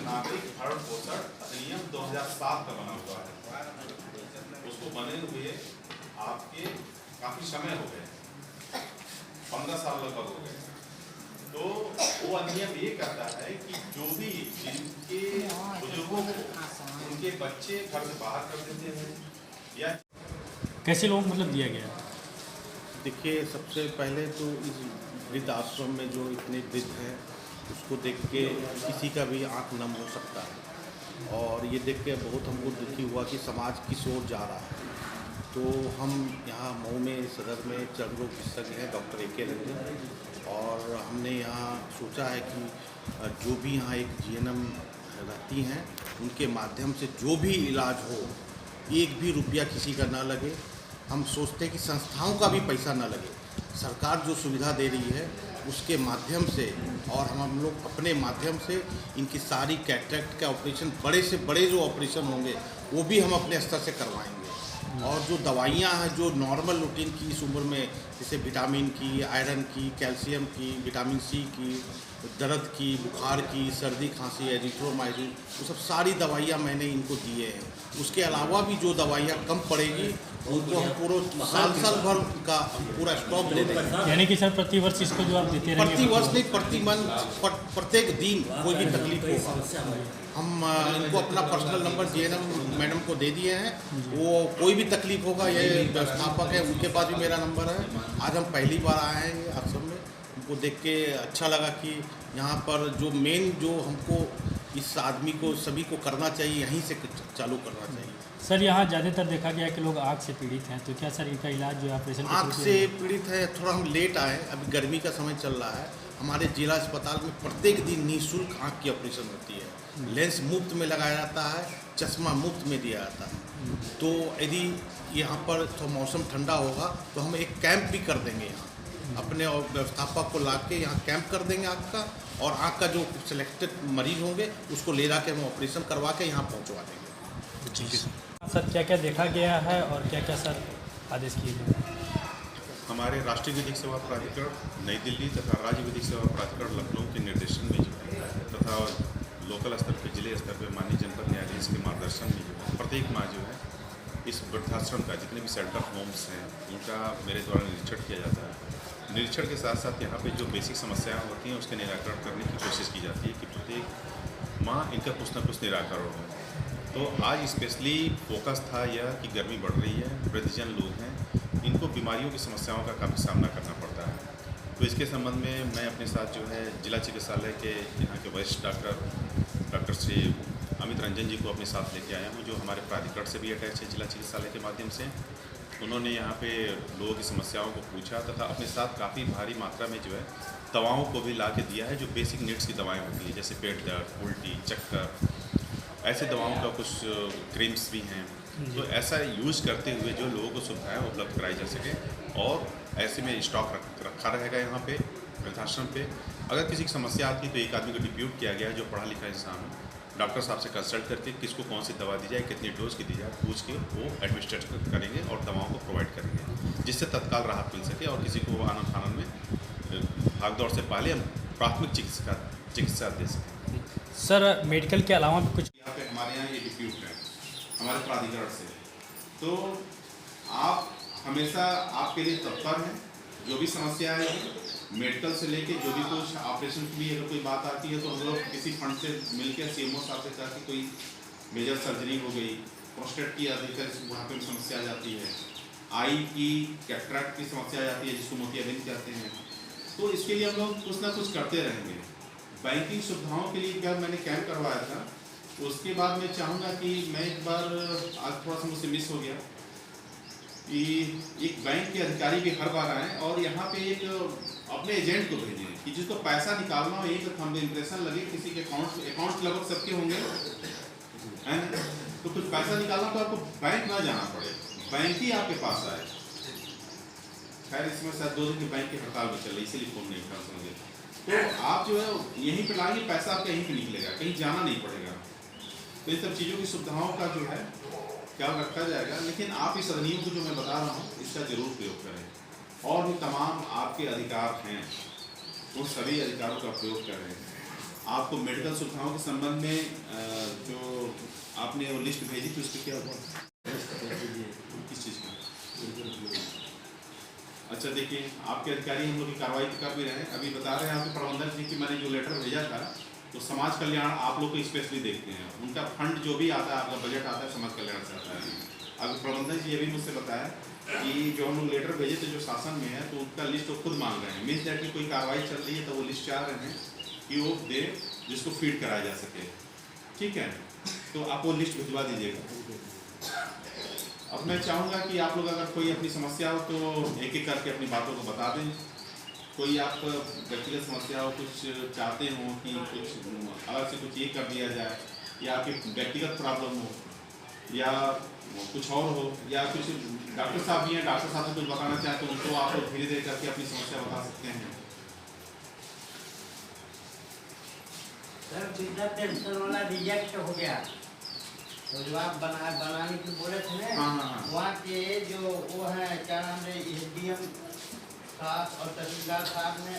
नागरिक भरण पोषण अधिनियम 2007 का बना हुआ है। उसको बने हुए आपके काफी समय हो गए, 15 साल लगभग हो गए। तो वो अधिनियम ये कहता है कि जो भी जिनके बुजुर्गों को उनके बच्चे घर से बाहर कर देते हैं या कैसे लोगों को मतलब दिया गया? देखिए, सबसे पहले तो इस वृद्ध आश्रम में जो इतने वृद्ध हैं उसको देख के किसी का भी आंख नम हो सकता है, और ये देख के बहुत हमको दुखी हुआ कि समाज किस ओर जा रहा है। तो हम यहाँ मऊ में सदर में चर्म रोग विशेषज्ञ हैं डॉक्टर ए.के. रंजन, और हमने यहाँ सोचा है कि जो भी यहाँ एक जीएनएम रहती हैं उनके माध्यम से जो भी इलाज हो, एक भी रुपया किसी का ना लगे। हम सोचते हैं कि संस्थाओं का भी पैसा ना लगे, सरकार जो सुविधा दे रही है उसके माध्यम से, और हम लोग अपने माध्यम से इनकी सारी कैटरेक्ट का ऑपरेशन, बड़े से बड़े जो ऑपरेशन होंगे वो भी हम अपने स्तर से करवाएंगे। और जो दवाइयाँ हैं जो नॉर्मल रूटीन की इस उम्र में, जैसे विटामिन की, आयरन की, कैल्शियम की, विटामिन सी की, दर्द की, बुखार की, सर्दी खांसी, एजिथ्रोमाइसिन, वो सब सारी दवाइयाँ मैंने इनको दिए हैं। उसके अलावा भी जो दवाइयाँ कम पड़ेगी उनको हम पूरा साल भर का पूरा स्टॉक दे देंगे। यानी कि सर प्रति वर्ष इसको जो आप देते रहेंगे? प्रति वर्ष नहीं, प्रति मंथ, प्रत्येक दिन कोई भी तकलीफ होगा हम इनको अपना पर्सनल नंबर जीएनएम मैडम को दे दिए हैं। वो कोई भी तकलीफ होगा, ये व्यवस्थापक है उनके पास भी मेरा नंबर है। आज हम पहली बार आए हैं आश्रम में, उनको देख के अच्छा लगा कि यहाँ पर जो मेन जो हमको इस आदमी को सभी को करना चाहिए, यहीं से चालू करना चाहिए। सर यहाँ ज़्यादातर देखा गया कि लोग आँख से पीड़ित हैं, तो क्या सर इनका इलाज जो है ऑपरेशन आँख से पीड़ित है? थोड़ा हम लेट आए, अभी गर्मी का समय चल रहा है। हमारे जिला अस्पताल में प्रत्येक दिन निःशुल्क आँख की ऑपरेशन होती है। लेंस मुफ्त में लगाया जाता है, चश्मा मुफ्त में दिया जाता है। तो यदि यहाँ पर तो मौसम ठंडा होगा तो हम एक कैंप भी कर देंगे यहाँ, अपने व्यवस्थापक को ला के यहाँ कैंप कर देंगे आँख का, और आँख का जो सिलेक्टेड मरीज होंगे उसको ले जा के हम ऑपरेशन करवा के यहाँ पहुँचवा देंगे। ठीक है सर, क्या क्या देखा गया है और क्या क्या सर आदेश किए गए? हमारे राष्ट्रीय विधिक सेवा प्राधिकरण नई दिल्ली तथा राज्य विधिक सेवा प्राधिकरण लखनऊ के निर्देशन में जो है, तथा लोकल स्तर पर, जिले स्तर पर माननीय जनपद न्यायाधीश के मार्गदर्शन में जो है, प्रत्येक माह जो है इस वृद्धाश्रम का, जितने भी सेल्टर होम्स हैं उनका मेरे द्वारा निरीक्षण किया जाता है। निरीक्षण के साथ साथ यहाँ पे जो बेसिक समस्याएं होती हैं उसके निराकरण करने की कोशिश की जाती है कि प्रत्येक माह इनका कुछ न कुछ निराकरण हो। तो आज स्पेशली फोकस था यह कि गर्मी बढ़ रही है, वृद्धजन लोग हैं, इनको बीमारियों की समस्याओं का काफ़ी सामना करना पड़ता है। तो इसके संबंध में मैं अपने साथ जो है जिला चिकित्सालय के यहाँ के वरिष्ठ डॉक्टर श्री अमित रंजन जी को अपने साथ लेके आया हूँ, जो हमारे प्राधिकरण से भी अटैच है जिला चिकित्सालय के माध्यम से। उन्होंने यहाँ पे लोगों की समस्याओं को पूछा तथा अपने साथ काफ़ी भारी मात्रा में जो है दवाओं को भी ला के दिया है, जो बेसिक नीड्स की दवाएँ होती हैं, जैसे पेट दर्द, उल्टी, चक्कर, ऐसे दवाओं का कुछ क्रीम्स भी हैं। तो ऐसा यूज़ करते हुए जो लोगों को सुविधाएं उपलब्ध कराई जा सके, और ऐसे में स्टॉक रखा रहेगा यहाँ पे वृद्धाश्रम पे। अगर किसी की समस्या आती है तो एक आदमी को डिप्यूट किया गया है जो पढ़ा लिखा इंसान हो, डॉक्टर साहब से कंसल्ट करके किसको कौन सी दवा दी जाए, कितनी डोज की दी जाए, पूछ के वो एडमिनिस्ट्रेट करेंगे और दवाओं को प्रोवाइड करेंगे, जिससे तत्काल राहत मिल सके और किसी को आनंद फानन में भागदौड़ से पहले हम प्राथमिक चिकित्सा दे सकें। सर मेडिकल के अलावा भी कुछ यहाँ पे हमारे यहाँ ये डिप्यूट है हमारे प्राधिकरण से, तो आप हमेशा आपके लिए तत्पर हैं। जो भी समस्या है मेडिकल से लेके जो भी कुछ ऑपरेशन के लिए अगर कोई बात आती है तो हम लोग किसी फंड से मिलकर सीएमओ साहब से कहा कि कोई मेजर सर्जरी हो गई, प्रोस्टेट की अधिकतर वहाँ पर समस्या आ जाती है, आई की कैटरेक्ट की समस्या आ जाती है जिसको मोतियाबिंद कहते हैं, तो इसके लिए हम लोग कुछ ना कुछ करते रहेंगे। बैंकिंग सुविधाओं के लिए जब मैंने कैंप करवाया था, उसके बाद मैं चाहूँगा कि मैं एक बार, आज थोड़ा सा मुझसे मिस हो गया, कि एक बैंक के अधिकारी भी हर बार आएँ और यहाँ पे एक अपने एजेंट को भेजें कि जिसको पैसा निकालना हो, एक थंब इम्प्रेशन लगे, किसी के अकाउंट लगभग सबके होंगे, है ना? तो कुछ पैसा निकालना तो आपको बैंक ना जाना पड़े, बैंक ही आपके पास आए। खैर इसमें शायद 2 दिन की बैंक की हड़ताल भी चल रही, इसीलिए फ़ोन नहीं कर सकेंगे। तो आप जो है यहीं पे लाएंगे, पैसा आपका यहीं पे निकलेगा, कहीं जाना नहीं पड़ेगा। तो इन सब चीज़ों की सुविधाओं का जो है ख्याल रखा जाएगा, लेकिन आप इस अधिनियम को जो मैं बता रहा हूँ इसका जरूर प्रयोग करें। और भी तमाम आपके अधिकार हैं, उन सभी अधिकारों का प्रयोग करें। आपको मेडिकल सुविधाओं के संबंध में जो आपने वो लिस्ट भेजी थी उस पर क्या हुआ? किस चीज़ का? अच्छा देखिए, आपके अधिकारी हम लोग की कार्रवाई कर भी रहे हैं। अभी बता रहे हैं आपके प्रबंधक जी कि मैंने जो लेटर भेजा था तो समाज कल्याण आप लोग को स्पेशली देखते हैं, उनका फंड जो भी आता है, आपका बजट आता है, समाज कल्याण से आता है। अभी प्रबंधक जी ये भी मुझसे बताया कि जो हम लोग लेटर भेजे थे जो शासन में है तो उनका लिस्ट वो खुद मांग रहे हैं। मीन्स दैट की कोई कार्रवाई चल रही है तो वो लिस्ट चाह रहे हैं कि वो दे जिसको फीड कराया जा सके। ठीक है, तो आप वो लिस्ट भिजवा दीजिएगा। अब मैं चाहूँगा कि आप लोग अगर कोई अपनी समस्या हो तो एक एक करके अपनी बातों को बता दें। कोई आप व्यक्तिगत समस्या हो, कुछ चाहते हो कि कुछ अलग से कुछ ये कर दिया जाए, या आपकी व्यक्तिगत प्रॉब्लम हो, या कुछ और हो, या कुछ डॉक्टर साहब भी हैं, डॉक्टर साहब से कुछ बताना चाहते हो उनको आप लोग धीरे धीरे करके अपनी समस्या बता सकते हैं। सर वृद्धा पेंशन वाला रिजेक्ट हो गया, तो जो आप बनाने की बोले थे ना, हाँ। वहाँ के जो वो है क्या नाम है SDM साहब और तहसीलदार साहब ने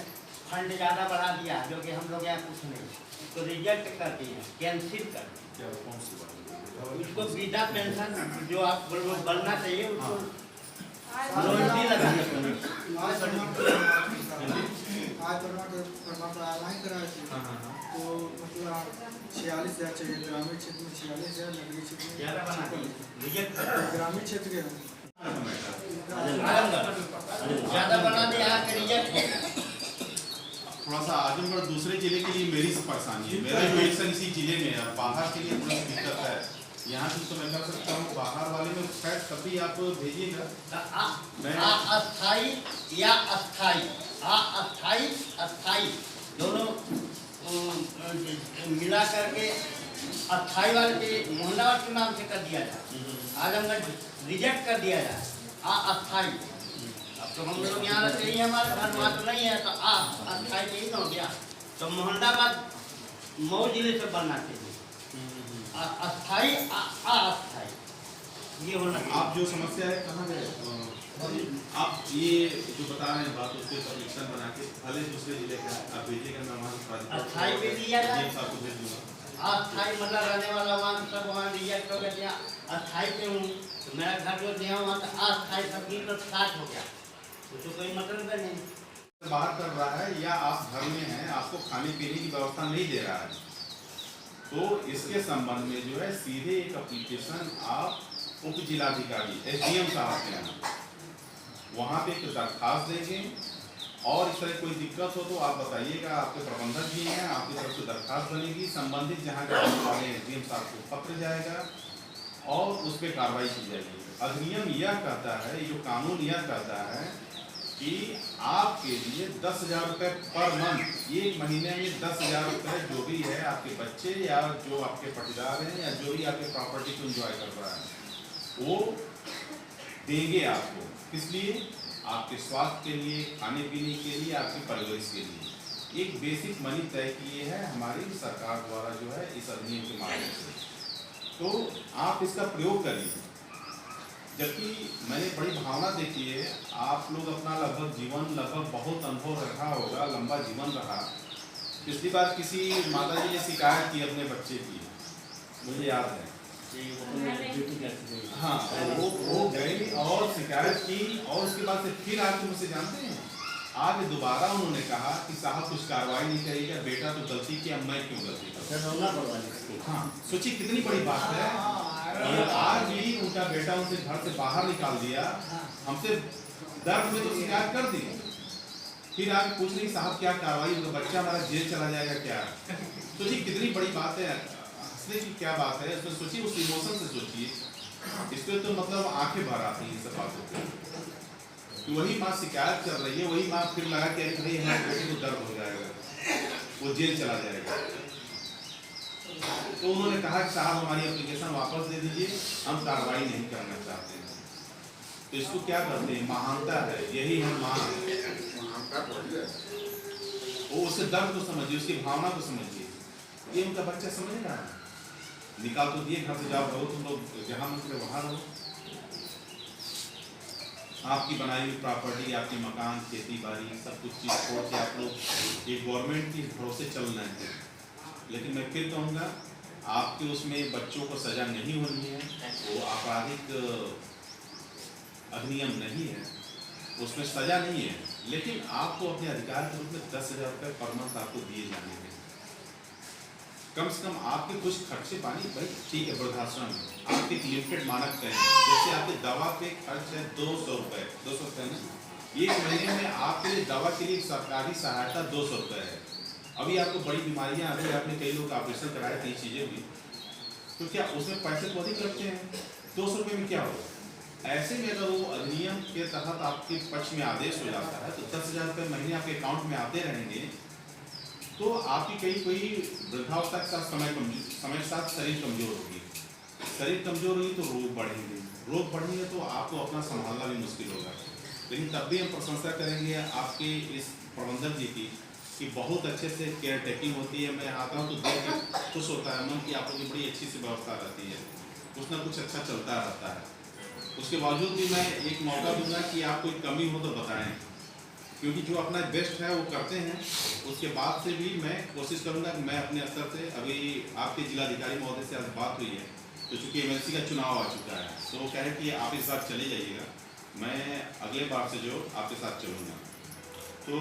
फंड ज़्यादा बढ़ा दिया, जो कि हम लोग यहाँ कुछ नहीं, तो रिजेक्ट कर दिए, कैंसिल कर दिए। कौन सी बात? उसको वृद्धा पेंशन जो आप बनना चाहिए उसको रोहिणी लगा आज ऑनलाइन कराए थे तो मतलब 46,000 चाहिए, ग्रामीण क्षेत्र में 46,000, नगरीय क्षेत्र में ज़्यादा बना दिए, रिजेक्ट ग्रामीण क्षेत्र के ज़्यादा बना दिया कि रिजेक्ट। थोड़ा सा आजमगढ़ दूसरे जिले के लिए मेरी परेशानी है, मेरा इलेक्शन इसी जिले में है, बाहर के लिए थोड़ी दिक्कत है। यहाँ से तो मैं कर सकता हूँ, बाहर वाले में खैर तभी आप भेजिएगा। अस्थाई या अस्थाई, अस्थाई अस्थाई दोनों मिला करके अस्थाई वाले के मोहल्लावाद के नाम से कर दिया जाए, आजमगढ़ रिजेक्ट कर दिया जाए अस्थाई। अब तो हम लोग यहाँ रहते ही हमारे धनबाद नहीं है तो अस्थाई नहीं हो गया, तो मोहल्लाबाद मऊ जिले से बनना चाहिए, अस्थाई अस्थाई ये होना चाहिए। आप जो समस्या है कहाँ गए? आप ये जो बता रहे हैं बात उसके परीक्षण बना के भले दूसरे जिले का आप भेजिएगा, मैं वहाँ अस्थाई पे दिया जाए, आपको भेज दूँगा। अस्थाई मतलब रहने वाला वहाँ सब वहाँ रिजेक्ट हो गया, अस्थाई पे हूँ तो मेरा घर जो दिया वहाँ तो अस्थाई सब्जी तो स्टार्ट हो गया, तो कोई मतलब नहीं। बाहर कर रहा है या आप घर में हैं, आपको खाने पीने की व्यवस्था नहीं दे रहा है, तो इसके संबंध में जो है सीधे एक एप्लीकेशन आप उप जिलाधिकारी SDM साहब के यहाँ वहाँ पे एक दरखास्त देंगे, और इस तरह कोई दिक्कत हो तो आप बताइएगा, आपके प्रबंधक भी हैं, आपकी तरफ से दरखास्त बनेगी, संबंधित जहाँ के वाले SDM साहब को पत्र जाएगा और उस पर कार्रवाई की जाएगी। अधिनियम यह कहता है, जो कानून यह कहता है कि आपके लिए 10,000 रुपये पर मंथ, एक महीने में 10,000 रुपये जो भी है आपके बच्चे या जो आपके पटीदार हैं या जो भी आपके प्रॉपर्टी को एंजॉय कर रहा है वो देंगे आपको। किस लिए? आपके स्वास्थ्य के लिए, खाने पीने के लिए, आपकी परवरिश के लिए एक बेसिक मनी तय किए है हमारी सरकार द्वारा जो है इस अधिनियम के माध्यम से, तो आप इसका प्रयोग करिए। जबकि मैंने बड़ी भावना देखी है, आप लोग अपना लगभग बहुत अनुभव रखा होगा, लंबा जीवन रहा। पिछली बार किसी माता जी ने शिकायत की अपने बच्चे की, मुझे याद है, हाँ, वो गई और शिकायत की, और उसके बाद से फिर आके मुझसे जानते हैं आज दोबारा उन्होंने कहा कि साहब कुछ कार्रवाई नहीं करेगा, बेटा तो गलती किया, मैं क्यों गलती करूँ? हाँ, सोचिए कितनी बड़ी बात है। आज भी उनका बेटा उनसे घर से बाहर निकाल दिया, हमसे दर्द में तो शिकायत कर दी, फिर आगे पूछ रही साहब क्या कार्रवाई, उनका बच्चा हमारा जेल चला जाएगा क्या? सोचिए कितनी बड़ी बात है, हंसने की क्या बात है इसमें, सोचिए उस इमोशन से सोचिए, इस पर तो मतलब आंखें भर आती हैं सब बातों को। तो वही माँ शिकायत कर रही है, वही माँ फिर लगा के अरे हमारे बेटे को दर्द हो जाएगा, वो जेल चला जाएगा। तो उन्होंने कहा कि साहब हमारी एप्लीकेशन वापस दे दीजिए, हम कार्रवाई नहीं करना चाहते हैं। तो इसको क्या करते हैं, महानता है, यही है माँ। वो उसके दर्द को समझिए, उसकी भावना को समझिए, ये उनका बच्चा समझ रहा है। निकाल तो दिए, घर से जाओ, रहो तुम लोग जहाँ मन करे वहाँ रहो, आपकी बनाई हुई प्रॉपर्टी, आपकी मकान, खेती बाड़ी, सब कुछ चीज़ छोड़ के आप लोग एक गवर्नमेंट के भरोसे चल रहे हैं। लेकिन मैं फिर कहूँगा आपके उसमें बच्चों को सज़ा नहीं होनी है, वो आपराधिक अधिनियम नहीं है, उसमें सज़ा नहीं है, लेकिन आपको अपने अधिकार के रूप में 10,000 रुपये पर मंथ आपको दिए जाने हैं। कम से कम आपके कुछ खर्चे पानी भाई ठीक है, वृद्धाश्रम में आपके लिमिटेड मानक तय हैं, जैसे आपके दवा पे खर्च है 200 रुपये ना, एक महीने में आपके लिए दवा के लिए सरकारी सहायता 200 रुपये है। अभी आपको बड़ी बीमारियां अभी आपने कई लोग ऑपरेशन कराए, कई चीज़ें हुई, तो क्या उसमें पैसे तो अधिक लगते हैं? 200 रुपये में क्या होगा? ऐसे में अगर वो अधिनियम के तहत आपके पक्ष में आदेश हो जाता है तो 10,000 रुपये महीने आपके अकाउंट में आते रहेंगे, तो आपकी कोई वृद्धावस्था के साथ समय के साथ शरीर कमजोर होगी, शरीर कमजोर होगी तो रोग बढ़ेंगे तो आपको अपना संभालना भी मुश्किल होगा। लेकिन तब भी हम प्रशंसा करेंगे आपके इस प्रबंधक जी की कि बहुत अच्छे से केयर टेकिंग होती है। मैं आता हूँ तो देख के खुश होता है मन कि आप लोगों की बड़ी अच्छी सी व्यवस्था रहती है, कुछ ना कुछ अच्छा चलता रहता है। उसके बावजूद भी मैं एक मौका दूंगा कि आप कोई कमी हो तो बताएं, क्योंकि जो अपना बेस्ट है वो करते हैं। उसके बाद से भी मैं कोशिश करूंगा कि मैं अपने स्तर से, अभी आपके जिलाधिकारी महोदय से आज बात हुई है तो चूँकि एमएलसी का चुनाव आ चुका है तो वो कह रहे कि आप इस बार चले जाइएगा, मैं अगले बार से जो आपके साथ चलूँगा। तो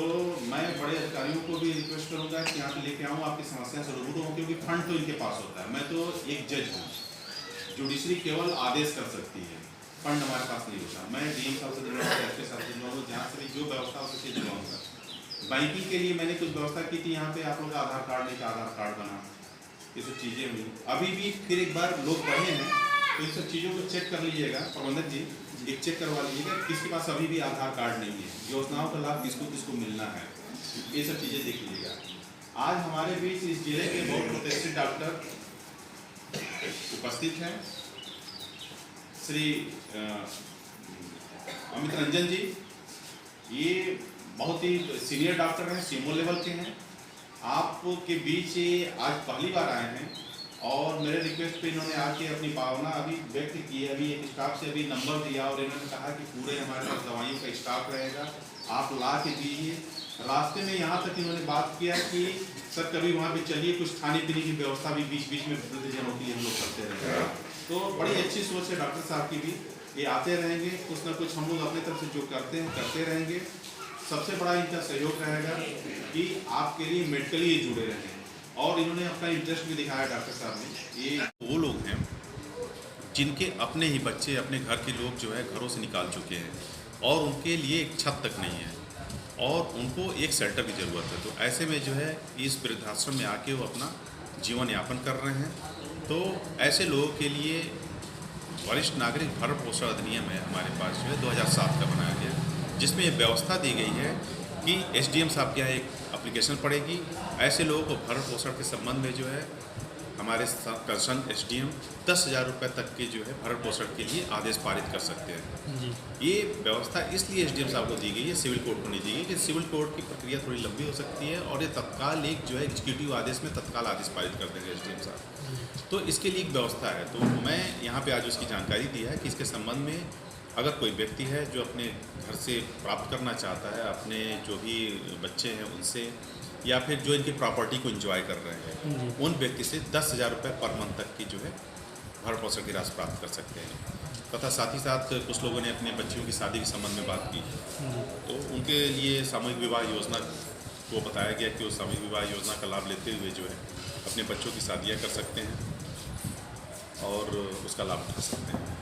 मैं बड़े अधिकारियों को भी रिक्वेस्ट करूँगा कि यहाँ पे लेके आऊँ, आपकी समस्या से रूबरू हूँ, क्योंकि फंड तो इनके पास होता है। मैं तो एक जज हूँ, जुडिशरी केवल आदेश कर सकती है, फंड हमारे पास नहीं होता। मैं डीएम साहब से दिलवाऊँगा, एसपी साहब से दिलवाऊँगा, जहाँ से भी जो व्यवस्था हो सके दिलवाऊँगा। बैंकिंग के लिए मैंने कुछ व्यवस्था की थी, यहाँ पे आप लोग आधार कार्ड लेकर आधार कार्ड बना, ये सब चीज़ें हुई। अभी भी फिर एक बार लोग बढ़े हैं तो इन सब चीज़ों को चेक कर लीजिएगा, प्रबंधक जी एक चेक करवा लीजिएगा किसके पास अभी भी आधार कार्ड नहीं है, योजनाओं का लाभ किसको किसको मिलना है, ये सब चीज़ें देख लीजिएगा। आज हमारे बीच इस जिले के बहुत प्रतिष्ठित डॉक्टर उपस्थित हैं, श्री अमित रंजन जी, ये बहुत ही सीनियर डॉक्टर हैं, सीएमओ लेवल के हैं। आपके बीच आज पहली बार आए हैं और मेरे रिक्वेस्ट पे इन्होंने आके अपनी भावना अभी व्यक्त की है। अभी एक स्टाफ से अभी नंबर दिया और इन्होंने कहा कि पूरे हमारे पास दवाइयों का स्टाफ रहेगा, आप ला के दीजिए। रास्ते में यहाँ तक इन्होंने बात किया कि सर कभी वहाँ पे चलिए, कुछ खाने पीने की व्यवस्था भी बीच बीच में वृद्धजनों के लिए हम लोग करते रहेंगे। तो बड़ी अच्छी सोच है डॉक्टर साहब की भी, ये आते रहेंगे, कुछ ना कुछ हम लोग अपने तरफ से जो करते हैं करते रहेंगे। सबसे बड़ा इनका सहयोग रहेगा कि आपके लिए मेडिकली ये जुड़े रहें, और इन्होंने अपना इंटरेस्ट भी दिखाया डॉक्टर साहब ने। ये वो लोग हैं जिनके अपने ही बच्चे, अपने घर के लोग जो है घरों से निकाल चुके हैं और उनके लिए एक छत तक नहीं है और उनको एक शेल्टर की ज़रूरत है। तो ऐसे में जो है इस वृद्धाश्रम में आके वो अपना जीवन यापन कर रहे हैं। तो ऐसे लोगों के लिए वरिष्ठ नागरिक भरण पोषण अधिनियम है हमारे पास जो है 2007 का बनाया गया, जिसमें ये व्यवस्था दी गई है कि एसडीएम साहब के यहाँ एक एप्लीकेशन पड़ेगी। ऐसे लोगों को भरण पोषण के संबंध में जो है हमारे कंसर्न एसडीएम 10,000 रुपये तक के जो है भरण पोषण के लिए आदेश पारित कर सकते हैं जी। ये व्यवस्था इसलिए एसडीएम साहब को दी गई है, सिविल कोर्ट को नहीं दी गई कि सिविल कोर्ट की प्रक्रिया थोड़ी लंबी हो सकती है और ये तत्काल एक जो है एग्जीक्यूटिव आदेश में तत्काल आदेश पारित कर देंगे एसडीएम साहब। तो इसके लिए एक व्यवस्था है। तो मैं यहाँ पे आज उसकी जानकारी दी है कि इसके संबंध में अगर कोई व्यक्ति है जो अपने घर से प्राप्त करना चाहता है, अपने जो भी बच्चे हैं उनसे, या फिर जो इनकी प्रॉपर्टी को एंजॉय कर रहे हैं, उन व्यक्ति से 10,000 रुपये पर मंथ तक की जो है भरण पोषण की राशि प्राप्त कर सकते हैं। तथा साथ ही साथ कुछ लोगों ने अपने बच्चियों की शादी के संबंध में बात की, तो उनके लिए सामूहिक विवाह योजना को बताया गया कि वो सामूहिक विवाह योजना का लाभ लेते हुए जो है अपने बच्चों की शादियाँ कर सकते हैं और उसका लाभ उठा सकते हैं।